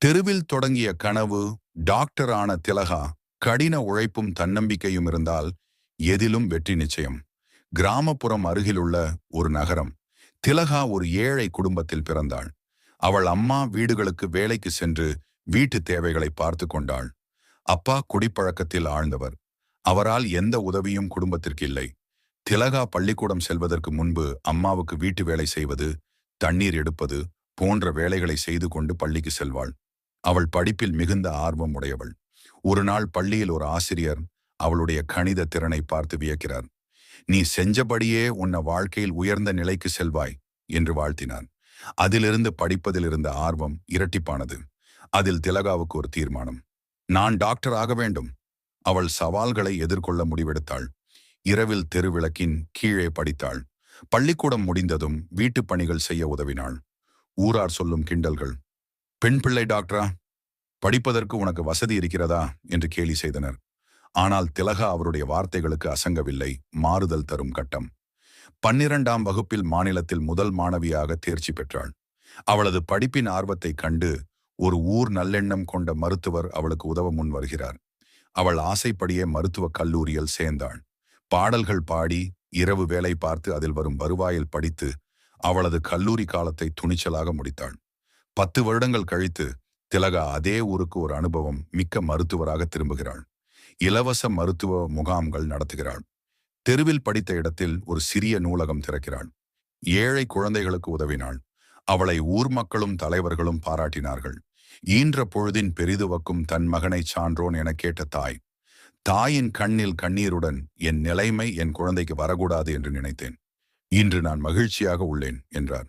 தெருவில் தொடங்கிய கனவு டாக்டர் ஆன திலகா. கடின உழைப்பும் தன்னம்பிக்கையும் இருந்தால் எதிலும் வெற்றி நிச்சயம். கிராமப்புறம் அருகிலுள்ள ஒரு நகரம். திலகா ஒரு ஏழை குடும்பத்தில் பிறந்தாள். அவள் அம்மா வீடுகளுக்கு வேலைக்கு சென்று வீட்டு தேவைகளை பார்த்து கொண்டாள். அப்பா குடிப்பழக்கத்தில் ஆழ்ந்தவர். அவரால் எந்த உதவியும் குடும்பத்திற்கு இல்லை. திலகா பள்ளிக்கூடம் செல்வதற்கு முன்பு அம்மாவுக்கு வீட்டு வேலை செய்வது, தண்ணீர் எடுப்பது போன்ற வேலைகளை செய்து கொண்டு பள்ளிக்கு செல்வாள். அவள் படிப்பில் மிகுந்த ஆர்வம் உடையவள். ஒரு நாள் பள்ளியில் ஒரு ஆசிரியர் அவளுடைய கணித திறனை பார்த்து வியக்கிறார். நீ செஞ்சபடியே உன்னை வாழ்க்கையில் உயர்ந்த நிலைக்கு செல்வாய் என்று வாழ்த்தினார். அதிலிருந்து படிப்பதில் இருந்த ஆர்வம் இரட்டிப்பானது. அதில் திலகாவுக்கு ஒரு தீர்மானம். நான் டாக்டர் ஆக வேண்டும். அவள் சவால்களை எதிர்கொள்ள முடிவெடுத்தாள். இரவில் தெருவிளக்கின் கீழே படித்தாள். பள்ளிக்கூடம் முடிந்ததும் வீட்டுப் பணிகள் செய்ய உதவினாள். ஊரார் சொல்லும் கிண்டல்கள், பெண் பிள்ளை டாக்டரா, படிப்பதற்கு உனக்கு வசதி இருக்கிறதா என்று கேலி செய்தனர். ஆனால் திலகா அவருடைய வார்த்தைகளுக்கு அசங்கவில்லை. மாறுதல் தரும் கட்டம். 12ஆம் வகுப்பில் மாநிலத்தில் முதல் மாணவியாக தேர்ச்சி பெற்றாள். அவளது படிப்பின் ஆர்வத்தை கண்டு ஒரு ஊர் நல்லெண்ணம் கொண்ட மருத்துவர் அவளுக்கு உதவ முன் வருகிறார். அவள் ஆசைப்படியே மருத்துவக் கல்லூரியில் சேர்ந்தாள். பாடல்கள் பாடி, இரவு வேலை பார்த்து அதில் வரும் வருவாயில் படித்து அவளது கல்லூரி காலத்தை துணிச்சலாக முடித்தாள். 10 வருடங்கள் கழித்து திலகா அதே ஊருக்கு ஒரு அனுபவம் மிக்க மருத்துவராக திரும்புகிறாள். இலவச மருத்துவ முகாம்கள் நடத்துகிறாள். தெருவில் படித்த இடத்தில் ஒரு சிறிய நூலகம் திறக்கிறாள். ஏழை குழந்தைகளுக்கு உதவினாள். அவளை ஊர் மக்களும் தலைவர்களும் பாராட்டினார்கள். ஈன்ற பொழுதின் பெரிதுவக்கும் தன் மகனை சான்றோன் என கேட்ட தாய். தாயின் கண்ணில் கண்ணீருடன் என் நிலைமை என் குழந்தைக்கு வரக்கூடாது என்று நினைத்தேன். இன்று நான் மகிழ்ச்சியாக உள்ளேன் என்றார்.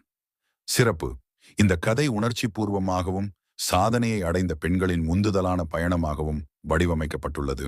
சிறப்பு. இந்த கதை உணர்ச்சி பூர்வமாகவும் சாதனையை அடைந்த பெண்களின் உந்துதலான பயணமாகவும் வடிவமைக்கப்பட்டுள்ளது.